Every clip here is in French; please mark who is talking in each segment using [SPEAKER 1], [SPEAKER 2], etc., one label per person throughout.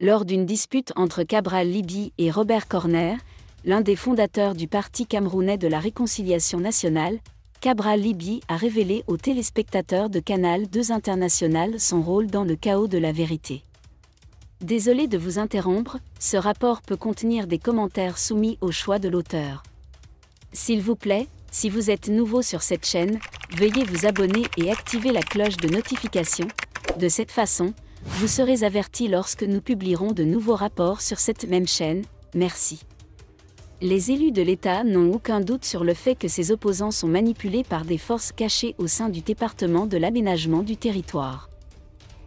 [SPEAKER 1] lors d'une dispute entre Cabral Libby et Robert Corner, l'un des fondateurs du Parti camerounais de la Réconciliation nationale. Cabral Libby a révélé aux téléspectateurs de Canal 2 International son rôle dans le chaos de la vérité. Désolé de vous interrompre, ce rapport peut contenir des commentaires soumis au choix de l'auteur. S'il vous plaît, si vous êtes nouveau sur cette chaîne, veuillez vous abonner et activer la cloche de notification. De cette façon, vous serez averti lorsque nous publierons de nouveaux rapports sur cette même chaîne. Merci. Les élus de l'État n'ont aucun doute sur le fait que ces opposants sont manipulés par des forces cachées au sein du département de l'aménagement du territoire.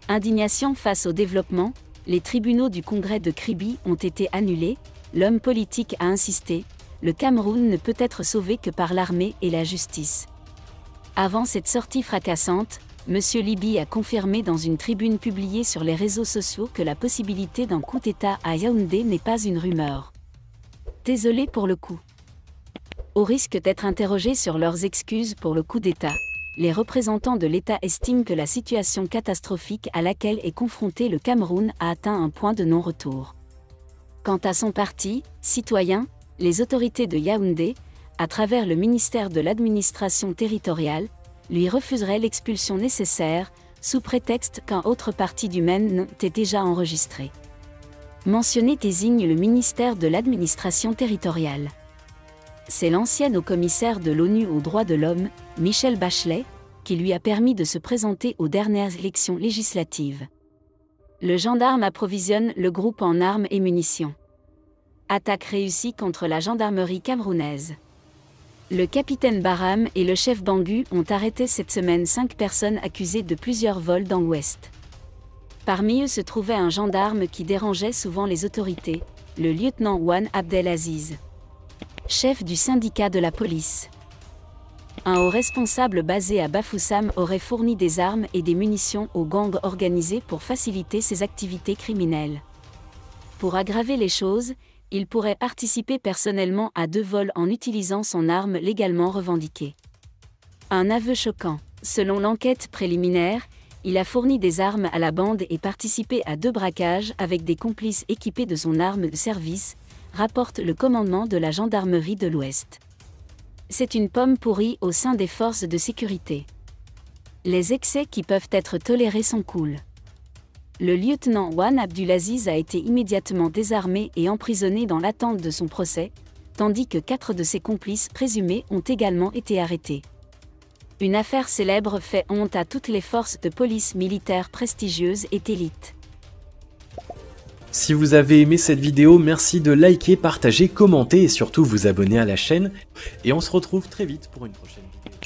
[SPEAKER 1] Indignation face au développement, les tribunaux du congrès de Kribi ont été annulés, l'homme politique a insisté, le Cameroun ne peut être sauvé que par l'armée et la justice. Avant cette sortie fracassante, M. Libby a confirmé dans une tribune publiée sur les réseaux sociaux que la possibilité d'un coup d'État à Yaoundé n'est pas une rumeur. Désolé pour le coup. Au risque d'être interrogés sur leurs excuses pour le coup d'État, les représentants de l'État estiment que la situation catastrophique à laquelle est confronté le Cameroun a atteint un point de non-retour. Quant à son parti, Citoyen, les autorités de Yaoundé, à travers le ministère de l'administration territoriale, lui refuseraient l'expulsion nécessaire, sous prétexte qu'un autre parti du même nom était déjà enregistré. Mentionné désigne le ministère de l'administration territoriale. C'est l'ancienne haut-commissaire de l'ONU aux droits de l'homme, Michelle Bachelet, qui lui a permis de se présenter aux dernières élections législatives. Le gendarme approvisionne le groupe en armes et munitions. Attaque réussie contre la gendarmerie camerounaise. Le capitaine Baram et le chef Bangu ont arrêté cette semaine 5 personnes accusées de plusieurs vols dans l'Ouest. Parmi eux se trouvait un gendarme qui dérangeait souvent les autorités, le lieutenant Wan Abdelaziz, chef du syndicat de la police. Un haut responsable basé à Bafoussam aurait fourni des armes et des munitions aux gangs organisés pour faciliter ses activités criminelles. Pour aggraver les choses, il pourrait participer personnellement à 2 vols en utilisant son arme légalement revendiquée. Un aveu choquant. Selon l'enquête préliminaire, il a fourni des armes à la bande et participé à 2 braquages avec des complices équipés de son arme de service, rapporte le commandement de la gendarmerie de l'Ouest. C'est une pomme pourrie au sein des forces de sécurité. Les excès qui peuvent être tolérés sont cool. Le lieutenant Wan Abdulaziz a été immédiatement désarmé et emprisonné dans l'attente de son procès, tandis que 4 de ses complices présumés ont également été arrêtés. Une affaire célèbre fait honte à toutes les forces de police militaires prestigieuses et élites.
[SPEAKER 2] Si vous avez aimé cette vidéo, merci de liker, partager, commenter et surtout vous abonner à la chaîne. Et on se retrouve très vite pour une prochaine vidéo.